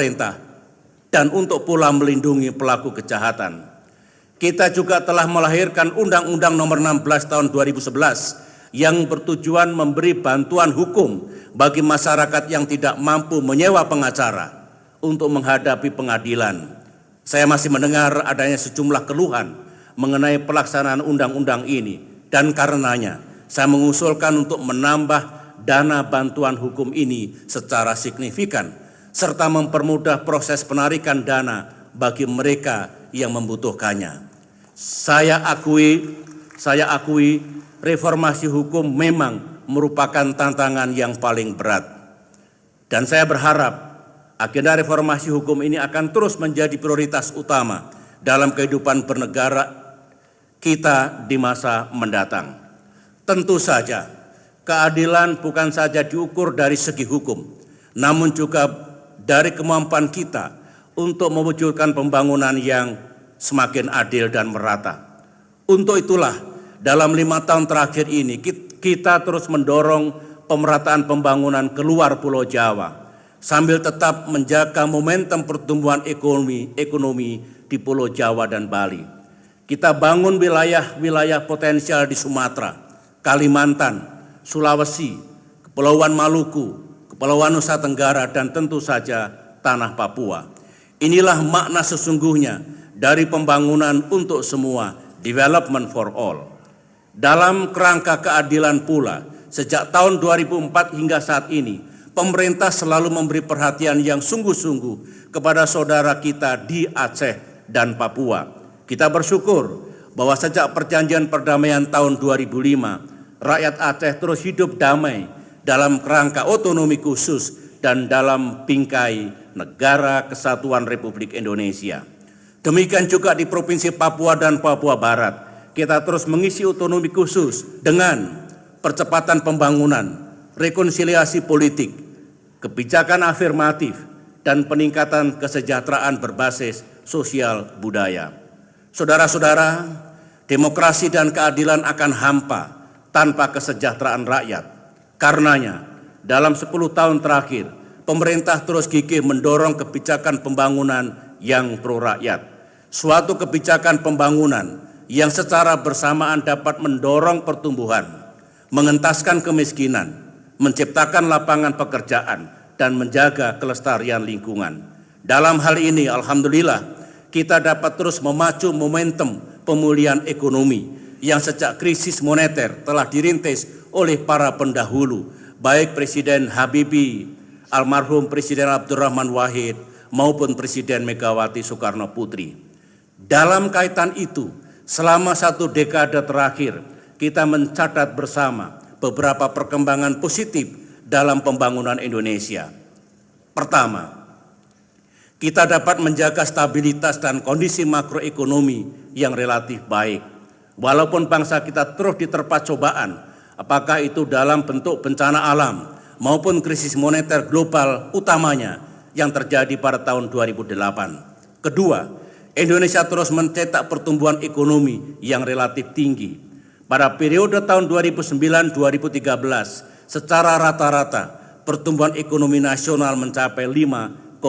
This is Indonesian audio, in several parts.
pemerintah dan untuk pula melindungi pelaku kejahatan. Kita juga telah melahirkan Undang-Undang Nomor 16 Tahun 2011 yang bertujuan memberi bantuan hukum bagi masyarakat yang tidak mampu menyewa pengacara untuk menghadapi pengadilan. Saya masih mendengar adanya sejumlah keluhan mengenai pelaksanaan undang-undang ini, dan karenanya saya mengusulkan untuk menambah dana bantuan hukum ini secara signifikan serta mempermudah proses penarikan dana bagi mereka yang membutuhkannya. Saya akui reformasi hukum memang merupakan tantangan yang paling berat. Dan saya berharap agenda reformasi hukum ini akan terus menjadi prioritas utama dalam kehidupan bernegara kita di masa mendatang. Tentu saja, keadilan bukan saja diukur dari segi hukum, namun juga dari kemampuan kita untuk mewujudkan pembangunan yang semakin adil dan merata. Untuk itulah, dalam 5 tahun terakhir ini, kita terus mendorong pemerataan pembangunan keluar Pulau Jawa, sambil tetap menjaga momentum pertumbuhan ekonomi di Pulau Jawa dan Bali. Kita bangun wilayah-wilayah potensial di Sumatera, Kalimantan, Sulawesi, Kepulauan Maluku, Kepulauan Nusa Tenggara, dan tentu saja tanah Papua. Inilah makna sesungguhnya dari pembangunan untuk semua, development for all. Dalam kerangka keadilan pula, sejak tahun 2004 hingga saat ini, pemerintah selalu memberi perhatian yang sungguh-sungguh kepada saudara kita di Aceh dan Papua. Kita bersyukur bahwa sejak perjanjian perdamaian tahun 2005, rakyat Aceh terus hidup damai dalam kerangka otonomi khusus dan dalam bingkai Negara Kesatuan Republik Indonesia. Demikian juga di Provinsi Papua dan Papua Barat, kita terus mengisi otonomi khusus dengan percepatan pembangunan, rekonsiliasi politik, kebijakan afirmatif, dan peningkatan kesejahteraan berbasis sosial budaya. Saudara-saudara, demokrasi dan keadilan akan hampa tanpa kesejahteraan rakyat. Karenanya, dalam 10 tahun terakhir, pemerintah terus gigih mendorong kebijakan pembangunan yang pro rakyat. Suatu kebijakan pembangunan yang secara bersamaan dapat mendorong pertumbuhan, mengentaskan kemiskinan, menciptakan lapangan pekerjaan, dan menjaga kelestarian lingkungan. Dalam hal ini, alhamdulillah, kita dapat terus memacu momentum pemulihan ekonomi yang sejak krisis moneter telah dirintis oleh para pendahulu, baik Presiden Habibie, almarhum Presiden Abdurrahman Wahid, maupun Presiden Megawati Soekarno Putri. Dalam kaitan itu, selama 1 dekade terakhir, kita mencatat bersama beberapa perkembangan positif dalam pembangunan Indonesia. Pertama, kita dapat menjaga stabilitas dan kondisi makroekonomi yang relatif baik. Walaupun bangsa kita terus diterpa cobaan, apakah itu dalam bentuk bencana alam maupun krisis moneter global utamanya yang terjadi pada tahun 2008. Kedua, Indonesia terus mencetak pertumbuhan ekonomi yang relatif tinggi. Pada periode tahun 2009-2013, secara rata-rata pertumbuhan ekonomi nasional mencapai 5,9%.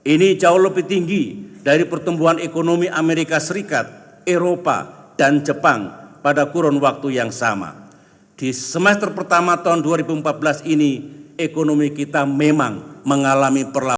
Ini jauh lebih tinggi dari pertumbuhan ekonomi Amerika Serikat, Eropa, dan Jepang pada kurun waktu yang sama. Di semester pertama tahun 2014 ini, ekonomi kita memang mengalami perlambatan